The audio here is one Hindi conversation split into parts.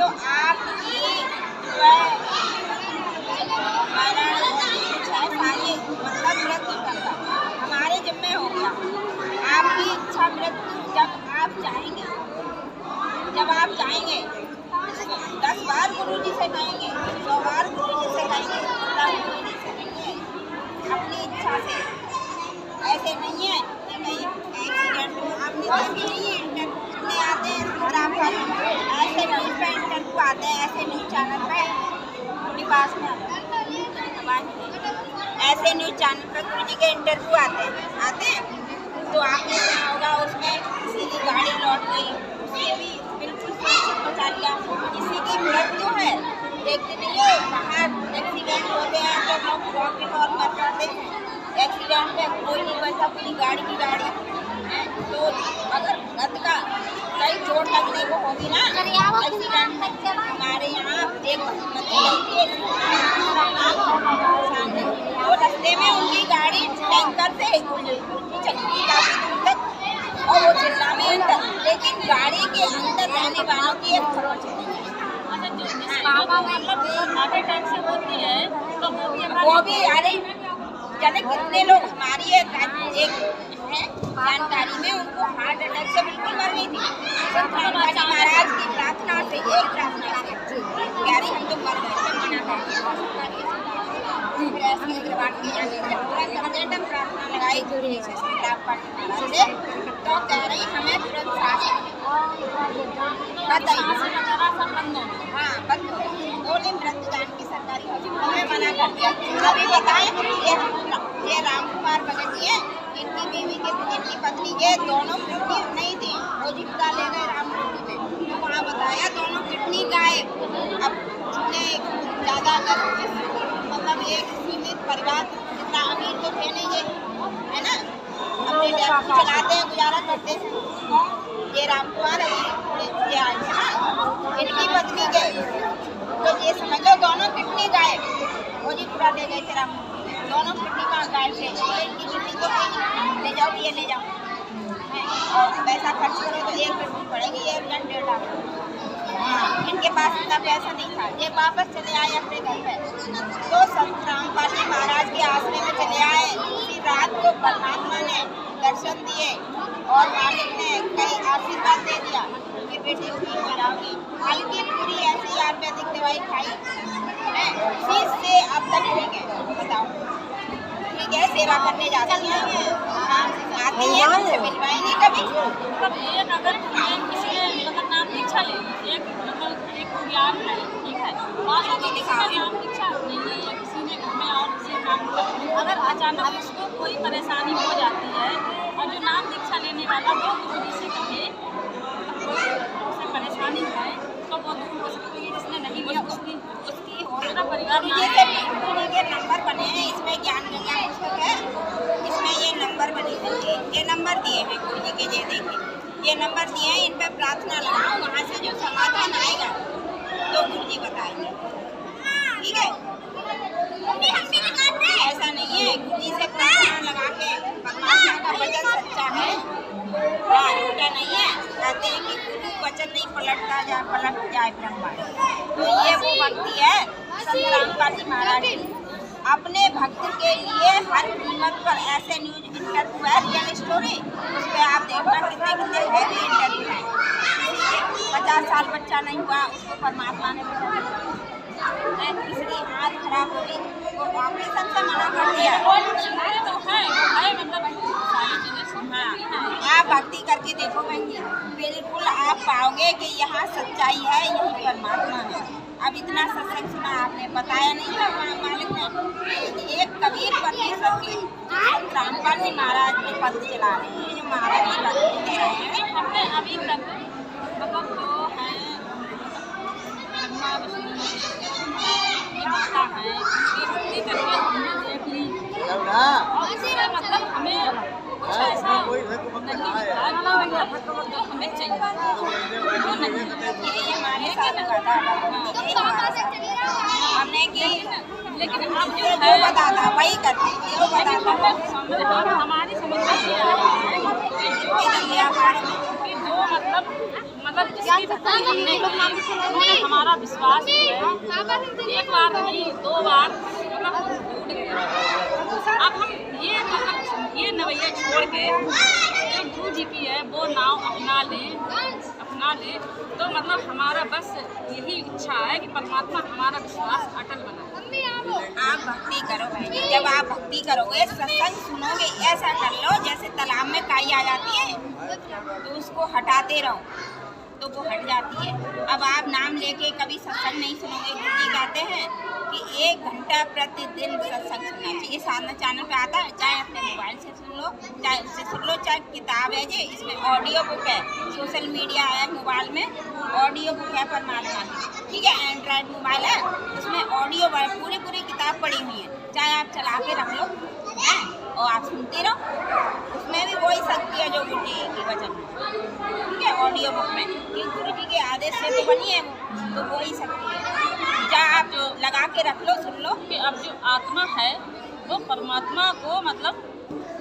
तो आपकी जो है सारी मतलब मृत्यु तक हमारे जिम्मे हो गया। आपकी इच्छा मृत्यु जब आप चाहेंगे 10 बार गुरु जी से कहेंगे, 100 बार गुरु जी से कहेंगे, तब गुरु जी से कहेंगे अपनी इच्छा से। ऐसे नहीं है कि कहीं एक्सीडेंट हो, आपने देखी नहीं है इंटरव्यू आते हैं खराब ऐसे न्यूज पे इंटरव्यू आते हैं, ऐसे न्यूज चैनल पे अपने पास में ऐसे न्यूज चैनल पे गुरु जी के इंटरव्यू आते हैं तो आपने सुना होगा उसमें किसी की गाड़ी लौट गई, उसने भी बिल्कुल बचा लिया, किसी की मृत्यु है, देखते नहीं है बाहर एक्सीडेंट होते हैं तो लोग रॉकेट और मर जाते हैं। एक्सीडेंट में कोई नहीं बचा, पूरी गाड़ी की गाड़ी है। तो अगर गद का कई चोट लगने को होगी ना एक्सीडेंट में, हमारे यहाँ एक तो रास्ते में उनकी गाड़ी टैंकर से चली गई काफी दूर तक और वो जिला में अंदर, लेकिन गाड़ी के अंदर रहने वालों की एक खरोच हार्ट अटैक से होती है तो वो भी अरे जाने कितने लोग हमारी एक है जानकारी में उनको हार्ट अटैक से बिल्कुल मर गई थी। महाराज की प्रार्थना से, एक प्रार्थना से कह रही हम तो मर गए, मना कर दिया। प्रार्थना लगाई जोड़ी से तो कह रही हमें तुरंत हाँ बंद हो बोले मृत्युदान की सरकारी हमें मना कर दिया। अभी बताएं ये राम कुमार भगत जी है, इनकी बीवी के इनकी पत्नी के दोनों किडनी नहीं थी, वो जिंदा ले गए रामपुर में, तो वहाँ बताया दोनों किडनी गायब। अब जितने ज्यादा मतलब एक सीमित परिवार इतना अमीर तो थे नहीं ये, है ना, अपने टैक्सी चलाते हैं, गुजारा करते हैं। ये राम कुमार ये आए थे ना, इनकी पत्नी के तो ये समझ लो दोनों किडनी गायब, वो जी पूरा ले गए थे राम, दोनों किडनी कहाँ गायब थे, इनकी किडनी तो ले जाओ, ये ले जाओ और पैसा खर्च करो तो एक किडनी पड़ेगी 1.5 लाख। हाँ इनके पास इतना पैसा नहीं था, ये वापस चले आए अपने घर पे, तो संत रामपाल जी महाराज के आश्रम में चले आए। उसी रात को परमात्मा ने दर्शन दिए और मालिक ने कई आशीर्वाद दे दिया कि बेटी ठीक हो जाओगी। हल्की पूरी ऐसी आयुर्वेदिक दवाई खाई है, उसी से अब तक ठीक है। बताओ ठीक है, सेवा करने जाती है, आती है, मुझसे मिलवाई नहीं कभी। मतलब एक अगर किसी ने मतलब नाम दीक्षा ले, एक ज्ञान है, ठीक है, नाम दीक्षा नहीं है, किसी ने घर में और किसी नाम, अगर अचानक उसको कोई परेशानी हो जाती है और जो नाम दीक्षा लेने वाला वो गुरु जी से कहे उसे परेशानी है तो वो दूर हो सकती है, जिसने नहीं लिया उसकी पूरा परिवार के नंबर बने हैं, इसमें ज्ञान गंगा पुस्तक है, इसमें ये नंबर बने हैं, ये नंबर दिए हैं गुरु जी के, ये देखिए ये नंबर दिए हैं, इन पर प्रार्थना लगाओ, वहाँ से जो समाधान आएगा तो गुरु जी बताएंगे, ठीक है। ऐसा नहीं है, गुरु जी से प्रार्थना लगा के परमात्मा का वचन सच्चा है, झूठा नहीं है। कहते हैं कि गुरु वचन नहीं पलट जाए ब्रह्मा, तो ये वो भक्ति है संत रामपाल जी महाराज की। अपने भक्त के लिए हर कीमत पर ऐसे न्यूज इंटरव्यू है, रियल स्टोरी, उस पर आप देखना कितने हैवी इंटरव्यू है। 50 साल बच्चा नहीं हुआ उसको परमात्मा ने बचा दिया, तीसरी हाथ खराब हो गई वो ऑपरेशन से मना कर दिया। आप भक्ति करके देखो बहन, बिल्कुल आप पाओगे कि यहाँ सच्चाई है, यही परमात्मा है। अब इतना सत्संग सुना आपने, बताया नहीं था मालिक ने, एक कबीर परमेश्वर की संत रामपाल जी महाराज ने पद चला रहे हैं, जो महाराज की भक्ति दे रहे हैं। हमने अभी तक मतलब तो है मतलब हमें कुछ ऐसा जो हमें चाहिए ये हमारे साथ हमने की, लेकिन अब जो बताता वही करते, जो बताता हमारी समझ में ये आ रहा है कि जो मतलब मतलब जिसकी भक्ति हमने उन्होंने हमारा विश्वास किया, एक बार नहीं 2 बार मतलब टूट गया। अब हम ये नवैया छोड़ के जो गुरु जी की है वो नाव अपना ले तो मतलब हमारा बस यही इच्छा है कि परमात्मा हमारा विश्वास अटल बना। आप भक्ति करो भाई, जब आप भक्ति करोगे सत्संग सुनोगे, ऐसा कर लो जैसे तालाब में काई आ जाती है तो उसको हटाते रहो तो वो हट जाती है। अब आप नाम लेके कभी सत्संग नहीं सुनोगे, गुरु जी कहते हैं कि 1 घंटा प्रतिदिन सत्संग सुनना चाहिए। साधना चैनल पे आता है, चाहे अपने मोबाइल से सुन लो, चाहे उससे सुन लो, चाहे किताब है जी, इसमें ऑडियो बुक है, सोशल मीडिया है, मोबाइल में ऑडियो बुक है परमात्मा की, ठीक है, एंड्रॉयड मोबाइल है, उसमें ऑडियो पूरी किताब पड़ी हुई है, चाहे आप चला के रख लो और आप सुनते रहो। उसमें भी वही शक्ति है जो गुरु जी की वचन है, ठीक है, ऑडियो बुक में कि गुरु जी के आदेश से तो बनी है वो, तो वही शक्ति है, चाहे आप जो लगा के रख लो, सुन लो। कि अब जो आत्मा है वो परमात्मा को मतलब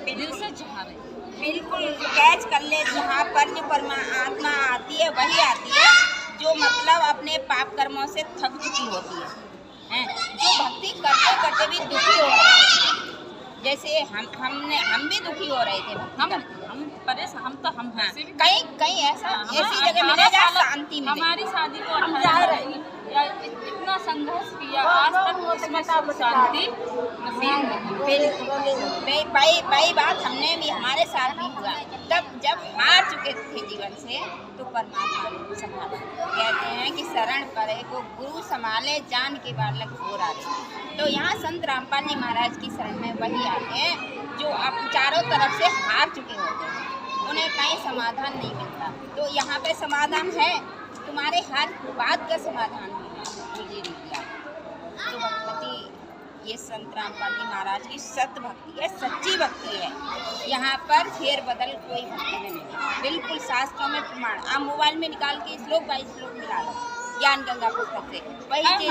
दिल से चाह रही, बिल्कुल कैच कर ले, जहाँ पर जो परमात्मा आती है वही आती है जो मतलब अपने पाप कर्मों से थक चुकी होती है, जो भक्ति करते करते भी दुखी हो रहे हैं, जैसे हम भी दुखी हो रहे थे, हम परेशान, हम कहीं ऐसी जगह मिले जहाँ शांति मिले। हमारी शादी को 18 रही या इतना संघर्ष किया, आज तक इसमें शांति वही बात हमने भी, हमारे साथ भी हुआ। तब जब हार चुके थे जीवन से तो परमात्मा ने संभाला। कहते हैं कि शरण परे को गुरु संभाले, जान के बालक घोर आए। तो यहाँ संत रामपाल जी महाराज की शरण में वही आते हैं जो अब चारों तरफ से हार चुके होते हैं, उन्हें कहीं समाधान नहीं मिलता। तो यहाँ पे समाधान है, तुम्हारे हर बात का समाधान है। तो भक्ति ये संत रामपाल जी महाराज की सत्य भक्ति है, सच्ची भक्ति है। यहाँ पर फेर बदल कोई भक्ति नहीं है, बिल्कुल शास्त्रों में प्रमाण। आप मोबाइल में निकाल के श्लोक बाई श्लोक मिला लो, ज्ञान गंगा पुस्तक से वही चीज।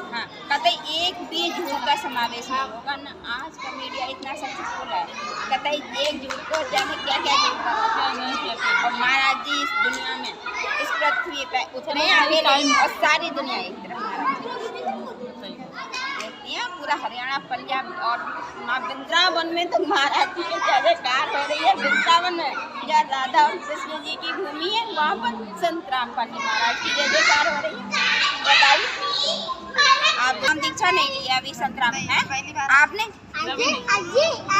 हाँ, कतई एक भी झूठ का समावेश नहीं होगा ना। आज का मीडिया इतना सक्सेसफुल है, कतई एक झूठ को जाने क्या क्या झूठ का। और महाराज जी इस दुनिया में, इस पृथ्वी पे उतने आगे और सारी दुनिया एक तरफ देखती है। पूरा हरियाणा, पंजाब और वृंदावन में तो महाराज जी की जयकार हो रही है। वृंदावन में जहाँ राधा और कृष्ण जी की भूमि है, वहाँ पर संत रामपाल जी महाराज की जयकार हो रही है। बताइए, आप नाम दीक्षा नहीं लिया अभी संत राम है आपने, तो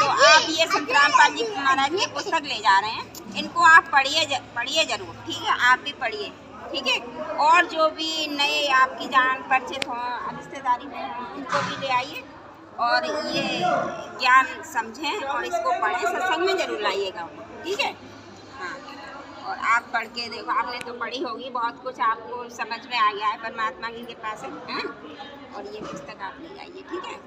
आप ये संत रामपाल जी महाराज की पुस्तक ले जा रहे हैं, इनको आप पढ़िए जरूर, ठीक है, आप भी पढ़िए, ठीक है। और जो भी नए आपकी जान परिचित हों, रिश्तेदारी में हों, उनको भी ले आइए और ये ज्ञान समझें और इसको पढ़ें, सत्संग में जरूर लाइएगा, ठीक है। हाँ, और आप पढ़ के देखो, आपने तो पढ़ी होगी, बहुत कुछ आपको समझ में आ गया है परमात्मा की कृपा से, हैं? और ये पुस्तक आप ले जाइए, ठीक है।